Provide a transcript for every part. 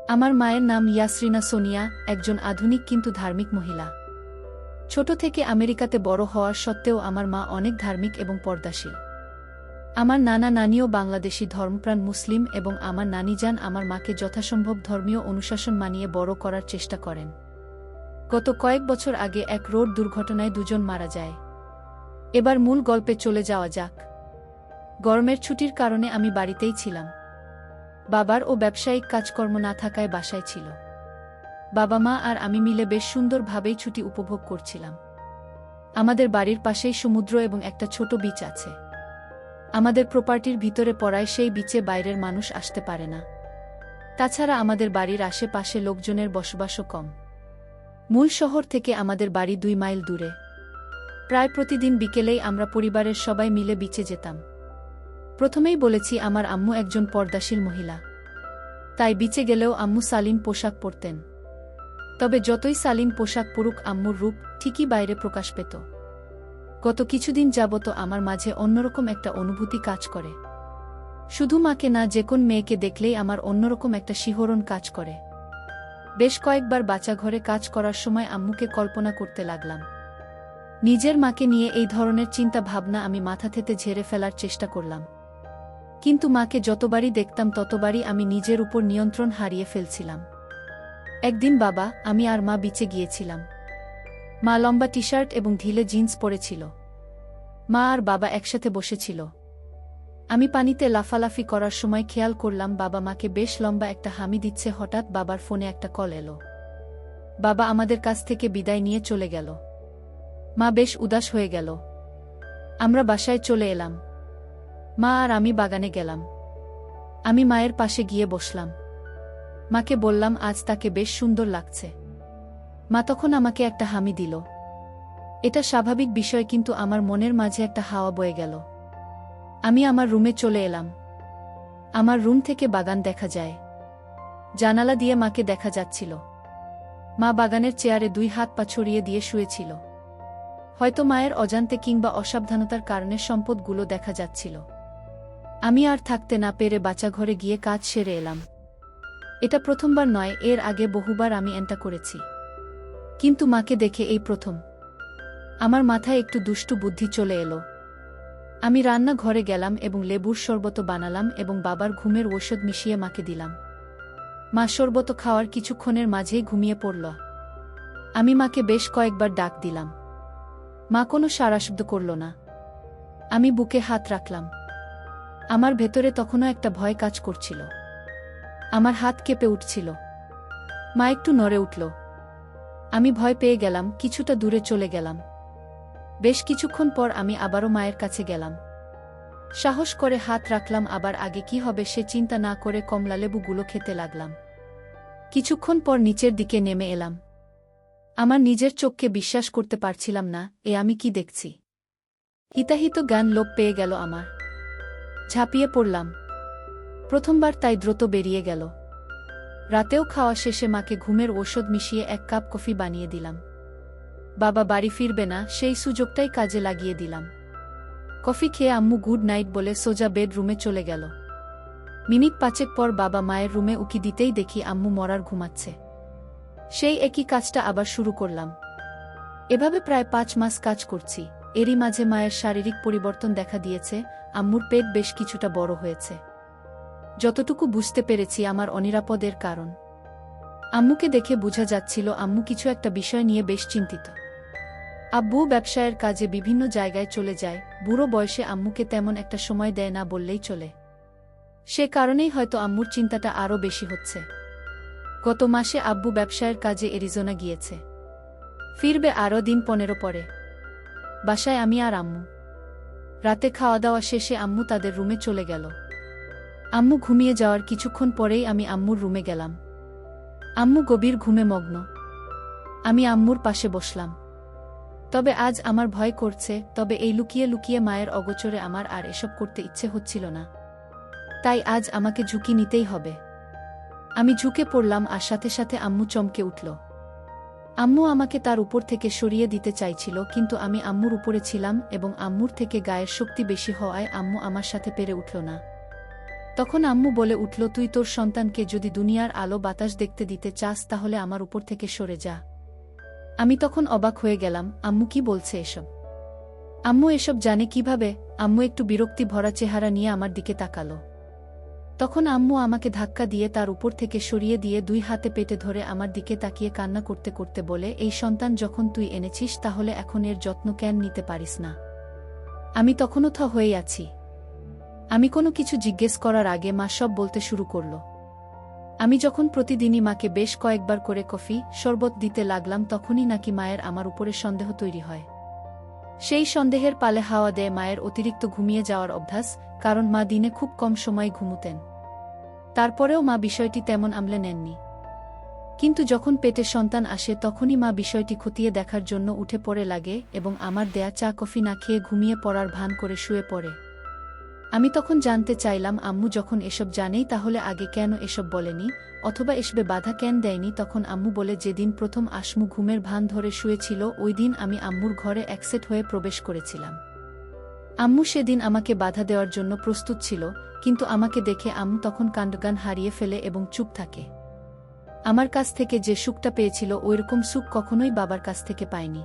আমার মায়ের নাম ইয়াসরিনা সোনিয়া, একজন আধুনিক কিন্তু ধার্মিক মহিলা। ছোট থেকে আমেরিকাতে বড় হওয়ার সত্ত্বেও আমার মা অনেক ধার্মিক এবং পর্দাশীল। আমার নানা নানিও বাংলাদেশি ধর্মপ্রাণ মুসলিম এবং আমার নানিজান আমার মাকে যথাসম্ভব ধর্মীয় অনুশাসন মানিয়ে বড় করার চেষ্টা করেন। গত কয়েক বছর আগে এক রোড দুর্ঘটনায় দুজন মারা যায়। এবার মূল গল্পে চলে যাওয়া যাক। গরমের ছুটির কারণে আমি বাড়িতেই ছিলাম। বাবার ও ব্যবসায়িক কাজকর্ম না থাকায় বাসায় ছিল। বাবা মা আর আমি মিলে বেশ সুন্দরভাবেই ছুটি উপভোগ করছিলাম। আমাদের বাড়ির পাশেই সমুদ্র এবং একটা ছোট বিচ আছে। আমাদের প্রপার্টির ভিতরে পড়ায় সেই বিচে বাইরের মানুষ আসতে পারে না। তাছাড়া আমাদের বাড়ির আশেপাশে লোকজনের বসবাসও কম। মূল শহর থেকে আমাদের বাড়ি 2 মাইল দূরে। প্রায় প্রতিদিন বিকেলেই আমরা পরিবারের সবাই মিলে বিচে যেতাম। প্রথমেই বলেছি, আমার আম্মু একজন পর্দাশীল মহিলা। তাই বিচে গেলেও আম্মু শালীন পোশাক পরতেন। তবে যতই শালীন পোশাক পরুক, আম্মুর রূপ ঠিকই বাইরে প্রকাশ পেত। গত কিছুদিন যাবত আমার মাঝে অন্যরকম একটা অনুভূতি কাজ করে। শুধু মাকে না, যে কোন মেয়েকে দেখলেই আমার অন্যরকম একটা শিহরণ কাজ করে। বেশ কয়েকবার বাচ্চাঘরে কাজ করার সময় আম্মুকে কল্পনা করতে লাগলাম। নিজের মাকে নিয়ে এই ধরনের চিন্তা ভাবনা আমি মাথা থেকে ঝেড়ে ফেলার চেষ্টা করলাম। কিন্তু মাকে যতবারই দেখতাম ততবারই আমি নিজের উপর নিয়ন্ত্রণ হারিয়ে ফেলছিলাম। একদিন বাবা, আমি আর মা বিচে গিয়েছিলাম। মা লম্বা টি-শার্ট এবং ঢিলে জিন্স পরেছিল। মা আর বাবা একসাথে বসেছিল। আমি পানিতে লাফালাফি করার সময় খেয়াল করলাম বাবা মাকে বেশ লম্বা একটা হামি দিচ্ছে। হঠাৎ বাবার ফোনে একটা কল এলো। বাবা আমাদের কাছ থেকে বিদায় নিয়ে চলে গেল। মা বেশ উদাস হয়ে গেল। আমরা বাসায় চলে এলাম। মা আর আমি বাগানে গেলাম। আমি মায়ের পাশে গিয়ে বসলাম। মাকে বললাম, আজ তাকে বেশ সুন্দর লাগছে। মা তখন আমাকে একটা হামি দিল। এটা স্বাভাবিক বিষয়, কিন্তু আমার মনের মাঝে একটা হাওয়া বয়ে গেল। আমি আমার রুমে চলে এলাম। আমার রুম থেকে বাগান দেখা যায়। জানালা দিয়ে মাকে দেখা যাচ্ছিল। মা বাগানের চেয়ারে 2 হাত পা ছড়িয়ে দিয়ে শুয়েছিল। হয়তো মায়ের অজান্তে কিংবা অসাবধানতার কারণে সম্পদগুলো দেখা যাচ্ছিল। আমি আর থাকতে না পেরে বাচ্চাঘরে গিয়ে কাজ সেরে এলাম। এটা প্রথমবার নয়, এর আগে বহুবার আমি এনটা করেছি। কিন্তু মাকে দেখে এই প্রথম। আমার মাথায় একটু দুষ্টু বুদ্ধি চলে এলো। আমি রান্না ঘরে গেলাম এবং লেবুর শরবত বানালাম এবং বাবার ঘুমের ঔষধ মিশিয়ে মাকে দিলাম। মা শরবত খাওয়ার কিছুক্ষণের মাঝেই ঘুমিয়ে পড়ল। আমি মাকে বেশ কয়েকবার ডাক দিলাম। মা কোনো সাড়াশব্দ করল না। আমি বুকে হাত রাখলাম। আমার ভেতরে তখনও একটা ভয় কাজ করছিল। আমার হাত কেঁপে উঠছিল। মা একটু নড়ে উঠল। আমি ভয় পেয়ে গেলাম, কিছুটা দূরে চলে গেলাম। বেশ কিছুক্ষণ পর আমি আবারও মায়ের কাছে গেলাম। সাহস করে হাত রাখলাম। আবার আগে কি হবে সে চিন্তা না করে কমলালেবুগুলো খেতে লাগলাম। কিছুক্ষণ পর নিচের দিকে নেমে এলাম। আমার নিজের চোখকে বিশ্বাস করতে পারছিলাম না। আমি কি দেখছি? হিতাহিত জ্ঞান লোপ পেয়ে গেল আমার। ঝাঁপিয়ে পড়লাম। প্রথমবার তাই দ্রুত বেরিয়ে গেল। রাতেও খাওয়া শেষে মাকে ঘুমের ঔষধ মিশিয়ে 1 কাপ কফি বানিয়ে দিলাম। বাবা বাড়ি ফিরবে না, সেই সুযোগটাই কাজে লাগিয়ে দিলাম। কফি খেয়ে আম্মু গুড নাইট বলে সোজা বেডরুমে চলে গেল। মিনিট 5 পর বাবা মায়ের রুমে উকি দিতেই দেখি আম্মু মরার ঘুমাচ্ছে। সেই একই কাজটা আবার শুরু করলাম। এভাবে প্রায় 5 মাস কাজ করছি। এরই মাঝে মায়ের শারীরিক পরিবর্তন দেখা দিয়েছে। আম্মুর পেট বেশ কিছুটা বড় হয়েছে। যতটুকু বুঝতে পেরেছি আমার অনিরাপদের কারণ। আম্মুকে দেখে বোঝা যাচ্ছিল আম্মু কিছু একটা বিষয় নিয়ে বেশ চিন্তিত। আব্বু ব্যবসায়ের কাজে বিভিন্ন জায়গায় চলে যায়। বুড়ো বয়সে আম্মুকে তেমন একটা সময় দেয় না বললেই চলে। সে কারণেই হয়তো আম্মুর চিন্তাটা আরও বেশি হচ্ছে। গত মাসে আব্বু ব্যবসায়ের কাজে অ্যারিজোনা গিয়েছে। ফিরবে আরও দিন 15 পরে। বাসায় আমি আর আম্মু। রাতে খাওয়া দাওয়া শেষে আম্মু তাদের রুমে চলে গেল। আম্মু ঘুমিয়ে যাওয়ার কিছুক্ষণ পরেই আমি আম্মুর রুমে গেলাম। আম্মু গভীর ঘুমে মগ্ন। আমি আম্মুর পাশে বসলাম। তবে আজ আমার ভয় করছে। তবে এই লুকিয়ে লুকিয়ে মায়ের অগোচরে আমার আর এসব করতে ইচ্ছে হচ্ছিল না। তাই আজ আমাকে ঝুঁকি নিতেই হবে। আমি ঝুঁকে পড়লাম আর সাথে সাথে আম্মু চমকে উঠল। আম্মু আমাকে তার উপর থেকে সরিয়ে দিতে চাইছিল, কিন্তু আমি আম্মুর উপরে ছিলাম এবং আম্মুর থেকে গায়ের শক্তি বেশি হওয়ায় আম্মু আমার সাথে পেরে উঠল না। তখন আম্মু বলে উঠল, তুই তোর সন্তানকে যদি দুনিয়ার আলো বাতাস দেখতে দিতে চাস তাহলে আমার উপর থেকে সরে যা। আমি তখন অবাক হয়ে গেলাম, আম্মু কি বলছে এসব? আম্মু এসব জানে কিভাবে? আম্মু একটু বিরক্তি ভরা চেহারা নিয়ে আমার দিকে তাকালো। তখন আম্মু আমাকে ধাক্কা দিয়ে তার উপর থেকে সরিয়ে দিয়ে 2 হাতে পেটে ধরে আমার দিকে তাকিয়ে কান্না করতে করতে বলে, এই সন্তান যখন তুই এনেছিস তাহলে এখন এর যত্ন কেন নিতে পারিস না? আমি তখনও থ হয়েই আছি। আমি কোনো কিছু জিজ্ঞেস করার আগে মা সব বলতে শুরু করল। আমি যখন প্রতিদিনই মাকে বেশ কয়েকবার করে কফি, শরবত দিতে লাগলাম তখনই নাকি মায়ের আমার উপরে সন্দেহ তৈরি হয়। সেই সন্দেহের পালে হাওয়া দেয় মায়ের অতিরিক্ত ঘুমিয়ে যাওয়ার অভ্যাস, কারণ মা দিনে খুব কম সময় ঘুমুতেন। তারপরেও মা বিষয়টি তেমন আমলে নেননি। কিন্তু যখন পেটে সন্তান আসে তখনই মা বিষয়টি খতিয়ে দেখার জন্য উঠে পড়ে লাগে এবং আমার দেয়া চা কফি না খেয়ে ঘুমিয়ে পড়ার ভান করে শুয়ে পড়ে। আমি তখন জানতে চাইলাম, আম্মু যখন এসব জানেই তাহলে আগে কেন এসব বলেনি, অথবা এসবে বাধা কেন দেয়নি? তখন আম্মু বলে, যেদিন প্রথম আসমু ঘুমের ভান ধরে শুয়েছিল ওই দিন আমি আম্মুর ঘরে একসেট হয়ে প্রবেশ করেছিলাম। আম্মু সেদিন আমাকে বাধা দেওয়ার জন্য প্রস্তুত ছিল, কিন্তু আমাকে দেখে আম্মু তখন কাণ্ডজ্ঞান হারিয়ে ফেলে এবং চুপ থাকে। আমার কাছ থেকে যে সুখটা পেয়েছিল ওইরকম সুখ কখনোই বাবার কাছ থেকে পায়নি।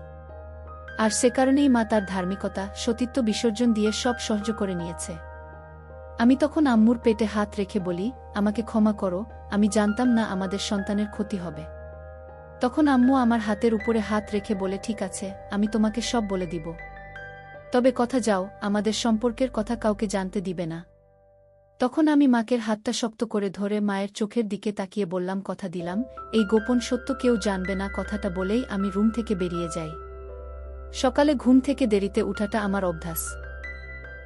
আর সে কারণেই মা তার ধার্মিকতা, সতীত্ব বিসর্জন দিয়ে সব সহ্য করে নিয়েছে। আমি তখন আম্মুর পেটে হাত রেখে বলি, আমাকে ক্ষমা করো, আমি জানতাম না আমাদের সন্তানের ক্ষতি হবে। তখন আম্মু আমার হাতের উপরে হাত রেখে বলে, ঠিক আছে, আমি তোমাকে সব বলে দিব। তবে কথা যাও, আমাদের সম্পর্কের কথা কাউকে জানতে দিবে না। তখন আমি মাকের হাতটা শক্ত করে ধরে মায়ের চোখের দিকে তাকিয়ে বললাম, কথা দিলাম, এই গোপন সত্য কেউ জানবে না। কথাটা বলেই আমি রুম থেকে বেরিয়ে যাই। সকালে ঘুম থেকে দেরিতে উঠাটা আমার অভ্যাস।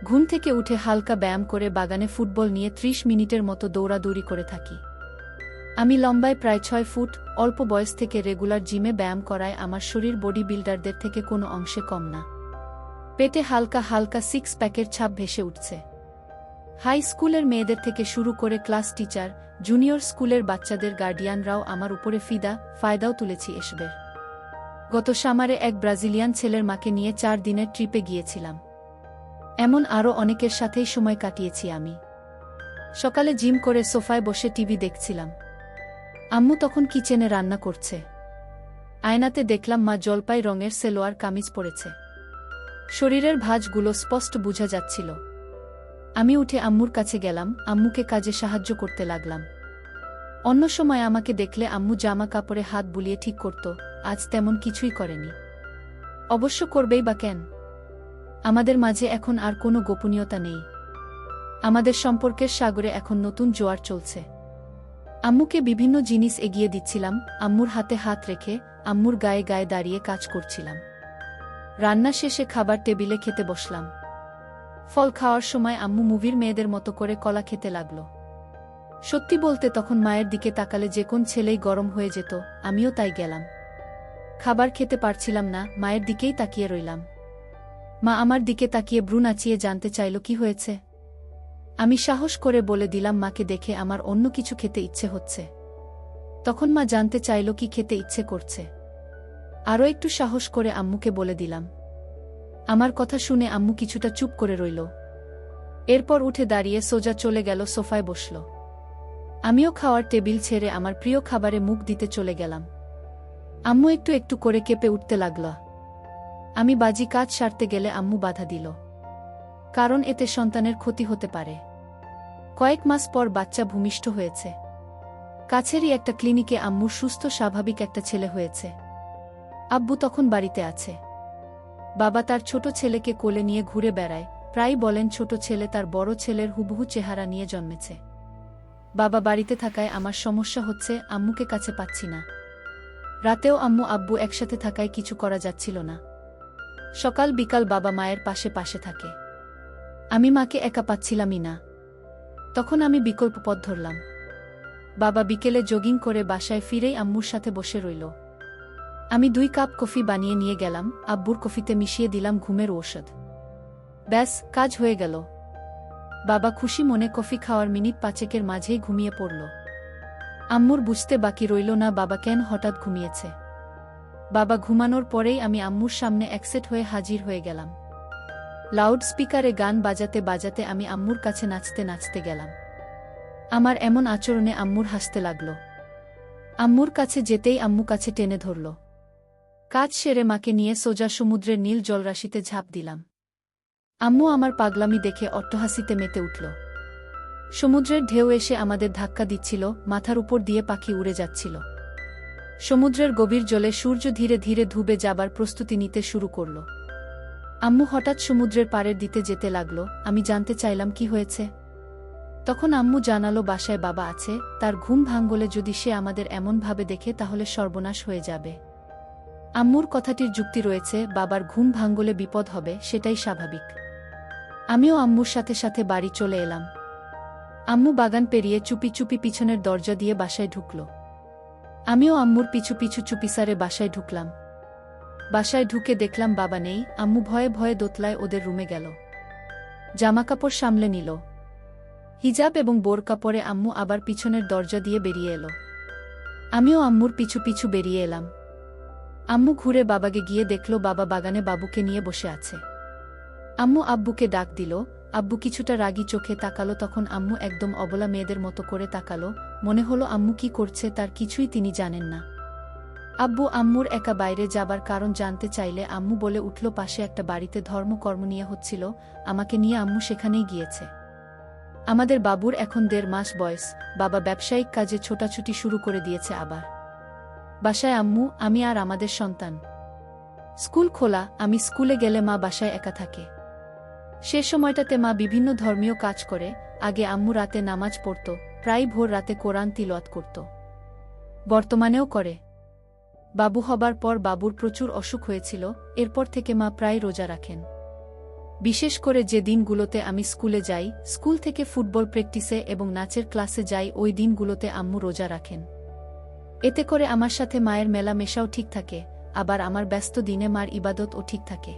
ঘুম থেকে উঠে হালকা ব্যায়াম করে বাগানে ফুটবল নিয়ে 30 মিনিটের মতো দৌড়াদৌড়ি করে থাকি। আমি লম্বায় প্রায় 6 ফুট, অল্প বয়স থেকে রেগুলার জিমে ব্যায়াম করায় আমার শরীর বডি বিল্ডারদের থেকে কোনো অংশে কম না। পেটে হালকা হালকা 6 প্যাকের ছাপ ভেসে উঠছে। হাই স্কুলের মেয়েদের থেকে শুরু করে ক্লাস টিচার, জুনিয়র স্কুলের বাচ্চাদের গার্ডিয়ানরাও আমার উপরে ফায়দাও তুলেছি এসবের। গত সামারে এক ব্রাজিলিয়ান ছেলের মাকে নিয়ে 4 দিনের ট্রিপে গিয়েছিলাম। এমন আরও অনেকের সাথেই সময় কাটিয়েছি আমি। সকালে জিম করে সোফায় বসে টিভি দেখছিলাম। আম্মু তখন কিচেনে রান্না করছে। আয়নাতে দেখলাম মা জলপাই রঙের সেলোয়ার কামিজ পরেছে। শরীরের ভাঁজগুলো স্পষ্ট বোঝা যাচ্ছিল। আমি উঠে আম্মুর কাছে গেলাম, আম্মুকে কাজে সাহায্য করতে লাগলাম। অন্য সময় আমাকে দেখলে আম্মু জামা কাপড়ে হাত বুলিয়ে ঠিক করত, আজ তেমন কিছুই করেনি। অবশ্য করবেই বা কেন? আমাদের মাঝে এখন আর কোনো গোপনীয়তা নেই। আমাদের সম্পর্কের সাগরে এখন নতুন জোয়ার চলছে। আম্মুকে বিভিন্ন জিনিস এগিয়ে দিচ্ছিলাম, আম্মুর হাতে হাত রেখে, আম্মুর গায়ে গায়ে দাঁড়িয়ে কাজ করছিলাম। রান্না শেষে খাবার টেবিলে খেতে বসলাম। ফল খাওয়ার সময় আম্মু মুভির মেয়েদের মতো করে কলা খেতে লাগল। সত্যি বলতে তখন মায়ের দিকে তাকালে যে কোন ছেলেই গরম হয়ে যেত, আমিও তাই গেলাম। খাবার খেতে পারছিলাম না, মায়ের দিকেই তাকিয়ে রইলাম। মা আমার দিকে তাকিয়ে ভ্রু নাচিয়ে জানতে চাইল কি হয়েছে। আমি সাহস করে বলে দিলাম, মাকে দেখে আমার অন্য কিছু খেতে ইচ্ছে হচ্ছে। তখন মা জানতে চাইল কি খেতে ইচ্ছে করছে। আরও একটু সাহস করে আম্মুকে বলে দিলাম। আমার কথা শুনে আম্মু কিছুটা চুপ করে রইল। এরপর উঠে দাঁড়িয়ে সোজা চলে গেল সোফায় বসল। আমিও খাওয়ার টেবিল ছেড়ে আমার প্রিয় খাবারে মুখ দিতে চলে গেলাম। আম্মু একটু একটু করে কেঁপে উঠতে লাগল। আমি বাজি কাজ সারতে গেলে আম্মু বাধা দিল, কারণ এতে সন্তানের ক্ষতি হতে পারে। কয়েক মাস পর বাচ্চা ভূমিষ্ঠ হয়েছে। কাছেরই একটা ক্লিনিকে আম্মুর সুস্থ স্বাভাবিক একটা ছেলে হয়েছে। আব্বু তখন বাড়িতে আছে। বাবা তার ছোট ছেলেকে কোলে নিয়ে ঘুরে বেড়ায়, প্রায়ই বলেন ছোট ছেলে তার বড় ছেলের হুবহু চেহারা নিয়ে জন্মেছে। বাবা বাড়িতে থাকায় আমার সমস্যা হচ্ছে, আম্মুকে কাছে পাচ্ছি না। রাতেও আম্মু আব্বু একসাথে থাকায় কিছু করা যাচ্ছিল না। সকাল বিকাল বাবা মায়ের পাশে পাশে থাকে। আমি মাকে একা পাচ্ছিলামই না। তখন আমি বিকল্প পথ ধরলাম। বাবা বিকেলে জগিং করে বাসায় ফিরেই আম্মুর সাথে বসে রইল। আমি 2 কাপ কফি বানিয়ে নিয়ে গেলাম, আব্বুর কফিতে মিশিয়ে দিলাম ঘুমের ঔষধ। ব্যাস, কাজ হয়ে গেল। বাবা খুশি মনে কফি খাওয়ার মিনিট 5 মাঝেই ঘুমিয়ে পড়ল। আম্মুর বুঝতে বাকি রইল না বাবা কেন হঠাৎ ঘুমিয়েছে। বাবা ঘুমানোর পরেই আমি আম্মুর সামনে একসেট হয়ে হাজির হয়ে গেলাম। লাউড স্পিকারে গান বাজাতে বাজাতে আমি আম্মুর কাছে নাচতে নাচতে গেলাম। আমার এমন আচরণে আম্মুর হাসতে লাগল। আম্মুর কাছে যেতেই আম্মু কাছে টেনে ধরল। কাজ সেরে মাকে নিয়ে সোজা সমুদ্রের নীল জলরাশিতে ঝাঁপ দিলাম। আম্মু আমার পাগলামি দেখে অট্টহাসিতে মেতে উঠল। সমুদ্রের ঢেউ এসে আমাদের ধাক্কা দিচ্ছিল, মাথার উপর দিয়ে পাখি উড়ে যাচ্ছিল। সমুদ্রের গভীর জলে সূর্য ধীরে ধীরে ডুবে যাবার প্রস্তুতি নিতে শুরু করল। আম্মু হঠাৎ সমুদ্রের পাড়ের দিতে যেতে লাগল। আমি জানতে চাইলাম কি হয়েছে। তখন আম্মু জানালো বাসায় বাবা আছে, তার ঘুম ভাঙলে যদি সে আমাদের এমনভাবে দেখে তাহলে সর্বনাশ হয়ে যাবে। আম্মুর কথাটির যুক্তি রয়েছে, বাবার ঘুম ভাঙলে বিপদ হবে, সেটাই স্বাভাবিক। আমিও আম্মুর সাথে সাথে বাড়ি চলে এলাম। আম্মু বাগান পেরিয়ে চুপি চুপি পিছনের দরজা দিয়ে বাসায় ঢুকল। আমিও আম্মুর পিছু পিছু চুপিসারে বাসায় ঢুকলাম। বাসায় ঢুকে দেখলাম বাবা নেই। আম্মু ভয়ে ভয়ে দোতলায় ওদের রুমে গেল। জামাকাপড় সামলে নিল। হিজাব এবং বোরকা পরে আম্মু আবার পিছনের দরজা দিয়ে বেরিয়ে এলো। আমিও আম্মুর পিছু পিছু বেরিয়ে এলাম। আম্মু ঘুরে বাবাকে গিয়ে দেখল বাবা বাগানে বাবুকে নিয়ে বসে আছে। আম্মু আব্বুকে ডাক দিল। আব্বু কিছুটা রাগী চোখে তাকালো। তখন আম্মু একদম অবলা মেয়েদের মতো করে তাকালো। মনে হলো আম্মু কি করছে তার কিছুই তিনি জানেন না। আব্বু আম্মুর একা বাইরে যাবার কারণ জানতে চাইলে আম্মু বলে উঠল পাশে একটা বাড়িতে ধর্মকর্ম নিয়ে হচ্ছিল, আমাকে নিয়ে আম্মু সেখানেই গিয়েছে। আমাদের বাবুর এখন 1.5 মাস বয়স। বাবা ব্যবসায়িক কাজে ছোটাছুটি শুরু করে দিয়েছে আবার। বাসায় আম্মু, আমি আর আমাদের সন্তান। স্কুল খোলা, আমি স্কুলে গেলে মা বাসায় একা থাকে। সে সময়টাতে মা বিভিন্ন ধর্মীয় কাজ করে। আগে আম্মু রাতে নামাজ পড়ত, প্রায় ভোর রাতে কোরআন তিলাওয়াত করত। বর্তমানেও করে। বাবু হবার পর বাবুর প্রচুর অসুখ হয়েছিল, এরপর থেকে মা প্রায় রোজা রাখেন। বিশেষ করে যে দিনগুলোতে আমি স্কুলে যাই, স্কুল থেকে ফুটবল প্র্যাকটিসে এবং নাচের ক্লাসে যাই, ওই দিনগুলোতে আম্মু রোজা রাখেন। এতে করে আমার সাথে মায়ের মেলামেশাও ঠিক থাকে, আবার আমার ব্যস্ত দিনে মার ইবাদতও ঠিক থাকে।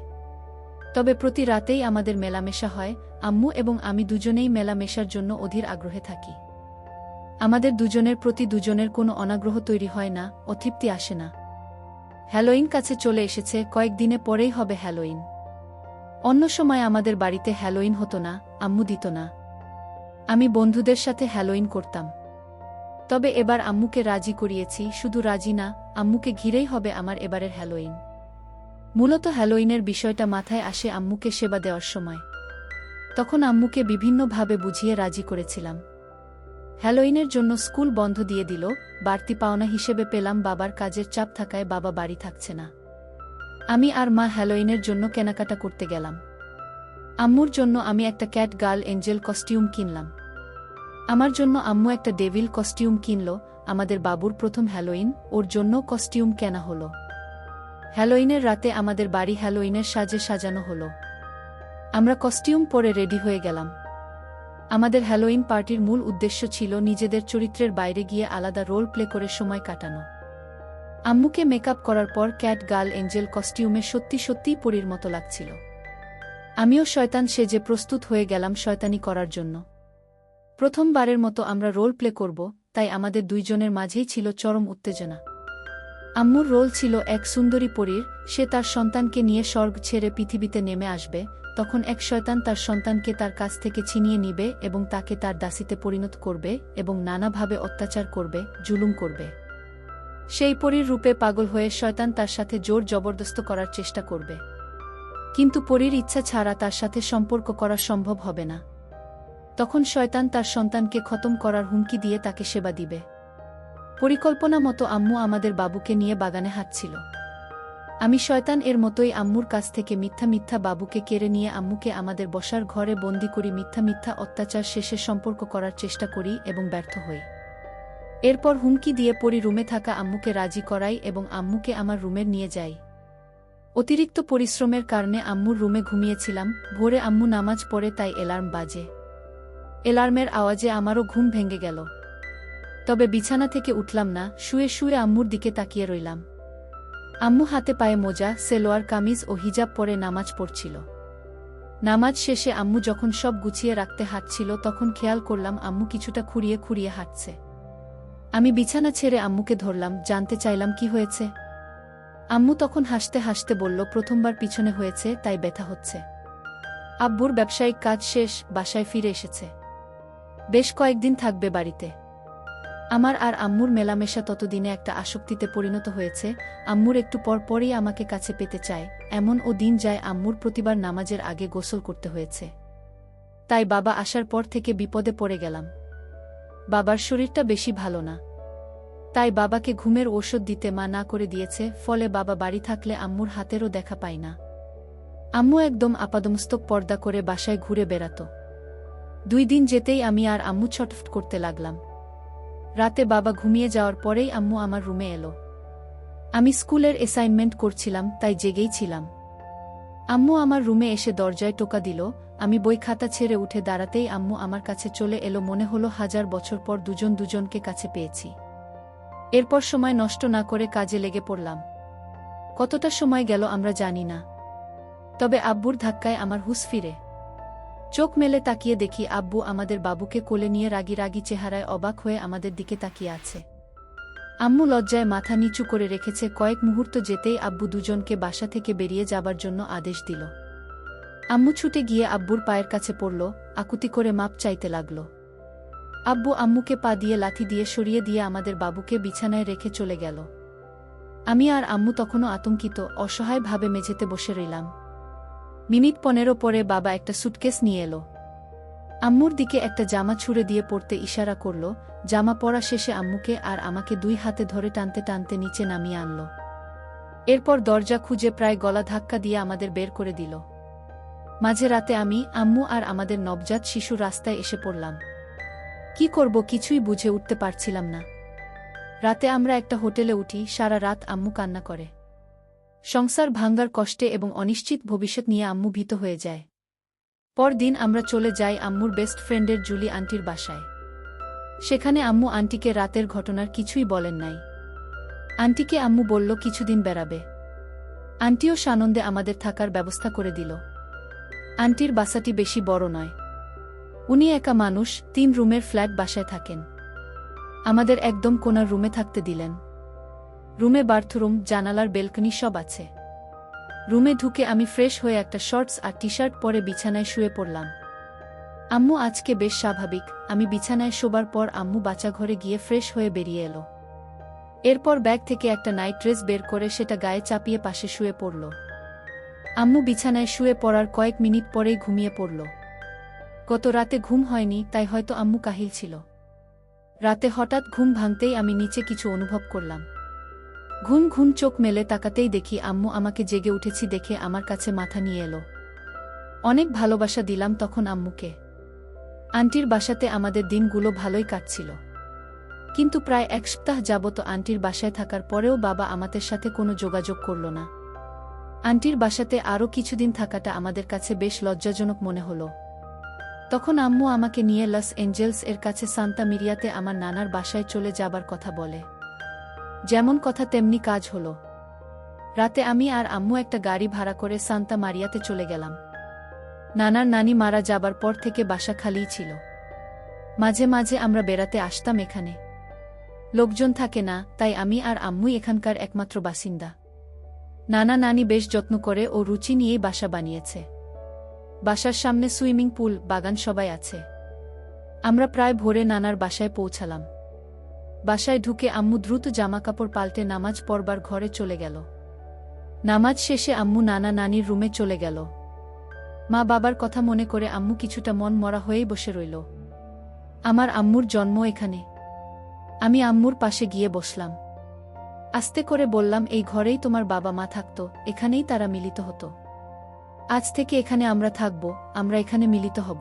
তবে প্রতি রাতেই আমাদের মেলামেশা হয়। আম্মু এবং আমি দুজনেই মেলামেশার জন্য অধীর আগ্রহে থাকি। আমাদের দুজনের প্রতি দুজনের কোনো অনাগ্রহ তৈরি হয় না, অতৃপ্তি আসে না। হ্যালোইন কাছে চলে এসেছে, কয়েকদিনে পরেই হবে হ্যালোইন। অন্য সময় আমাদের বাড়িতে হ্যালোইন হতো না, আম্মু দিত না। আমি বন্ধুদের সাথে হ্যালোইন করতাম। তবে এবার আম্মুকে রাজি করিয়েছি। শুধু রাজি না, আম্মুকে ঘিরেই হবে আমার এবারের হ্যালোইন। মূলত হ্যালোইনের বিষয়টা মাথায় আসে আম্মুকে সেবা দেওয়ার সময়। তখন আম্মুকে বিভিন্নভাবে বুঝিয়ে রাজি করেছিলাম। হ্যালোইনের জন্য স্কুল বন্ধ দিয়ে দিল। বাড়তি পাওনা হিসেবে পেলাম বাবার কাজের চাপ থাকায় বাবা বাড়ি থাকছে না। আমি আর মা হ্যালোইনের জন্য কেনাকাটা করতে গেলাম। আম্মুর জন্য আমি একটা ক্যাট গার্ল এঞ্জেল কস্টিউম কিনলাম। আমার জন্য আম্মু একটা ডেভিল কস্টিউম কিনল। আমাদের বাবুর প্রথম হ্যালোইন, ওর জন্য কস্টিউম কেনা হলো। হ্যালোইনের রাতে আমাদের বাড়ি হ্যালোইনের সাজে সাজানো হলো। আমরা কস্টিউম পরে রেডি হয়ে গেলাম। আমাদের হ্যালোইন পার্টির মূল উদ্দেশ্য ছিল নিজেদের চরিত্রের বাইরে গিয়ে আলাদা রোল প্লে করে সময় কাটানো। আম্মুকে মেকআপ করার পর ক্যাট গার্ল এঞ্জেল কস্টিউমে সত্যি সত্যিই পরীর মতো লাগছিল। আমিও শয়তান সেজে প্রস্তুত হয়ে গেলাম শয়তানি করার জন্য। প্রথমবারের মতো আমরা রোল প্লে করব, তাই আমাদের দুইজনের মাঝেই ছিল চরম উত্তেজনা। আম্মুর রোল ছিল এক সুন্দরী পরীর। সে তার সন্তানকে নিয়ে স্বর্গ ছেড়ে পৃথিবীতে নেমে আসবে। তখন এক শয়তান তার সন্তানকে তার কাছ থেকে ছিনিয়ে নিবে এবং তাকে তার দাসীতে পরিণত করবে এবং নানাভাবে অত্যাচার করবে, জুলুম করবে। সেই পরীর রূপে পাগল হয়ে শয়তান তার সাথে জোর জবরদস্ত করার চেষ্টা করবে। কিন্তু পরীর ইচ্ছা ছাড়া তার সাথে সম্পর্ক করা সম্ভব হবে না। তখন শয়তান তার সন্তানকে খতম করার হুমকি দিয়ে তাকে সেবা দিবে। পরিকল্পনা মতো আম্মু আমাদের বাবুকে নিয়ে বাগানে হাঁটছিল। আমি শয়তান এর মতোই আম্মুর কাছ থেকে মিথ্যা মিথ্যা বাবুকে কেড়ে নিয়ে আম্মুকে আমাদের বসার ঘরে বন্দি করি। মিথ্যা মিথ্যা অত্যাচার শেষে সম্পর্ক করার চেষ্টা করি এবং ব্যর্থ হই। এরপর হুমকি দিয়ে পরি রুমে থাকা আম্মুকে রাজি করাই এবং আম্মুকে আমার রুমে নিয়ে যাই। অতিরিক্ত পরিশ্রমের কারণে আম্মুর রুমে ঘুমিয়েছিলাম। ভোরে আম্মু নামাজ পড়ে, তাই অ্যালার্ম বাজে। অ্যালার্মের আওয়াজে আমারও ঘুম ভেঙে গেল। তবে বিছানা থেকে উঠলাম না, শুয়ে শুয়ে আম্মুর দিকে তাকিয়ে রইলাম। আম্মু হাতে পায়ে মোজা, সেলোয়ার কামিজ ও হিজাব পরে নামাজ পড়ছিল। নামাজ শেষে আম্মু যখন সব গুছিয়ে রাখতে হাঁটছিল, তখন খেয়াল করলাম আম্মু কিছুটা খুঁড়িয়ে খুঁড়িয়ে হাঁটছে। আমি বিছানা ছেড়ে আম্মুকে ধরলাম, জানতে চাইলাম কি হয়েছে। আম্মু তখন হাসতে হাসতে বলল, প্রথমবার পিছনে হয়েছে, তাই ব্যথা হচ্ছে। আব্বুর ব্যবসায়িক কাজ শেষ, বাসায় ফিরে এসেছে। বেশ কয়েকদিন থাকবে বাড়িতে। আমার আর আম্মুর মেলামেশা ততদিনে একটা আসক্তিতে পরিণত হয়েছে। আম্মুর একটু পর পরই আমাকে কাছে পেতে চায়, এমন ও দিন যায় আম্মুর প্রতিবার নামাজের আগে গোসল করতে হয়েছে। তাই বাবা আসার পর থেকে বিপদে পড়ে গেলাম। বাবার শরীরটা বেশি ভালো না, তাই বাবাকে ঘুমের ঔষধ দিতে মা না করে দিয়েছে, ফলে বাবা বাড়ি থাকলে আম্মুর হাতেরও দেখা পাই না। আম্মু একদম আপাদমস্তক পর্দা করে বাসায় ঘুরে বেড়াত। 2 দিন যেতেই আমি আর আম্মু ছটফট করতে লাগলাম। রাতে বাবা ঘুমিয়ে যাওয়ার পরেই আম্মু আমার রুমে এলো। আমি স্কুলের অ্যাসাইনমেন্ট করছিলাম, তাই জেগেই ছিলাম। আম্মু আমার রুমে এসে দরজায় টোকা দিল। আমি বই খাতা ছেড়ে উঠে দাঁড়াতেই আম্মু আমার কাছে চলে এলো। মনে হলো 1000 বছর পর দুজন দুজনকে কাছে পেয়েছি। এরপর সময় নষ্ট না করে কাজে লেগে পড়লাম। কতটা সময় গেল আমরা জানি না, তবে আব্বুর ধাক্কায় আমার হুঁশ ফিরে। চোখ মেলে তাকিয়ে দেখি আব্বু আমাদের বাবুকে কোলে নিয়ে রাগী রাগী চেহারায় অবাক হয়ে আমাদের দিকে তাকিয়ে আছে। আম্মু লজ্জায় মাথা নিচু করে রেখেছে। কয়েক মুহূর্ত যেতেই আব্বু দুজনকে বাসা থেকে বেরিয়ে যাবার জন্য আদেশ দিল। আম্মু ছুটে গিয়ে আব্বুর পায়ের কাছে পড়ল, আকুতি করে মাপ চাইতে লাগল। আব্বু আম্মুকে পা দিয়ে লাথি দিয়ে সরিয়ে দিয়ে আমাদের বাবুকে বিছানায় রেখে চলে গেল। আমি আর আম্মু তখনও আতঙ্কিত, অসহায়ভাবে মেঝেতে বসে রইলাম। মিনিট 15 পরে বাবা একটা সুটকেস নিয়ে এলো। আম্মুর দিকে একটা জামা ছুঁড়ে দিয়ে পড়তে ইশারা করল। জামা পরা শেষে আম্মুকে আর আমাকে 2 হাতে ধরে টানতে টানতে নিচে নামিয়ে আনল। এরপর দরজা খুঁজে প্রায় গলা ধাক্কা দিয়ে আমাদের বের করে দিল। মাঝে রাতে আমি, আম্মু আর আমাদের নবজাত শিশু রাস্তায় এসে পড়লাম। কি করব কিছুই বুঝে উঠতে পারছিলাম না। রাতে আমরা একটা হোটেলে উঠি। সারা রাত আম্মু কান্না করে। সংসার ভাঙ্গার কষ্টে এবং অনিশ্চিত ভবিষ্যৎ নিয়ে আম্মু ভীত হয়ে যায়। পরদিন আমরা চলে যাই আম্মুর বেস্ট ফ্রেন্ডের জুলি আন্টির বাসায়। সেখানে আম্মু আন্টিকে রাতের ঘটনার কিছুই বলেন নাই। আন্টিকে আম্মু বলল কিছুদিন বেড়াবে। আন্টিও সানন্দে আমাদের থাকার ব্যবস্থা করে দিল। আন্টির বাসাটি বেশি বড় নয়। উনি একা মানুষ, 3 রুমের ফ্ল্যাট বাসায় থাকেন। আমাদের একদম কোণার রুমে থাকতে দিলেন। রুমে বাথরুম, জানালার বেলকনি সব আছে। রুমে ঢুকে আমি ফ্রেশ হয়ে একটা শর্টস আর টি-শার্ট পরে বিছানায় শুয়ে পড়লাম। আম্মু আজকে বেশ স্বাভাবিক। আমি বিছানায় শোবার পর আম্মু বাচ্চাঘরে গিয়ে ফ্রেশ হয়ে বেরিয়ে এলো। এরপর ব্যাগ থেকে একটা নাইট ড্রেস বের করে সেটা গায়ে চাপিয়ে পাশে শুয়ে পড়ল। আম্মু বিছানায় শুয়ে পড়ার কয়েক মিনিট পরেই ঘুমিয়ে পড়ল। গত রাতে ঘুম হয়নি, তাই হয়তো আম্মু কাহিল ছিল। রাতে হঠাৎ ঘুম ভাঙতেই আমি নিচে কিছু অনুভব করলাম। ঘুম ঘুম চোখ মেলে তাকাতেই দেখি আম্মু আমাকে জেগে উঠেছি দেখে আমার কাছে মাথা নিয়ে এলো। অনেক ভালোবাসা দিলাম তখন আম্মুকে। আন্টির বাসাতে আমাদের দিনগুলো ভালোই কাটছিল, কিন্তু প্রায় 1 সপ্তাহ যাবত আন্টির বাসায় থাকার পরেও বাবা আমাদের সাথে কোনো যোগাযোগ করল না। আন্টির বাসাতে আরও কিছুদিন থাকাটা আমাদের কাছে বেশ লজ্জাজনক মনে হলো। তখন আম্মু আমাকে নিয়ে লস এঞ্জেলস এর কাছে সান্তা মিরিয়াতে আমার নানার বাসায় চলে যাবার কথা বলে। যেমন কথা তেমনি কাজ হলো। রাতে আমি আর আম্মু একটা গাড়ি ভাড়া করে সান্তা মারিয়াতে চলে গেলাম। নানার নানি মারা যাবার পর থেকে বাসা খালিই ছিল। মাঝে মাঝে আমরা বেড়াতে আসতাম এখানে। লোকজন থাকে না, তাই আমি আর আম্মুই এখানকার একমাত্র বাসিন্দা। নানা নানি বেশ যত্ন করে ও রুচি নিয়েই বাসা বানিয়েছে। বাসার সামনে সুইমিং পুল, বাগান সবাই আছে। আমরা প্রায় ভোরে নানার বাসায় পৌঁছালাম। বাসায় ঢুকে আম্মু দ্রুত জামাকাপড় পাল্টে নামাজ পড়বার ঘরে চলে গেল। নামাজ শেষে আম্মু নানা নানির রুমে চলে গেল। মা বাবার কথা মনে করে আম্মু কিছুটা মন মরা হয়েই বসে রইল। আমার আম্মুর জন্ম এখানে। আমি আম্মুর পাশে গিয়ে বসলাম। আস্তে করে বললাম, এই ঘরেই তোমার বাবা মা থাকতো, এখানেই তারা মিলিত হতো। আজ থেকে এখানে আমরা থাকব, আমরা এখানে মিলিত হব।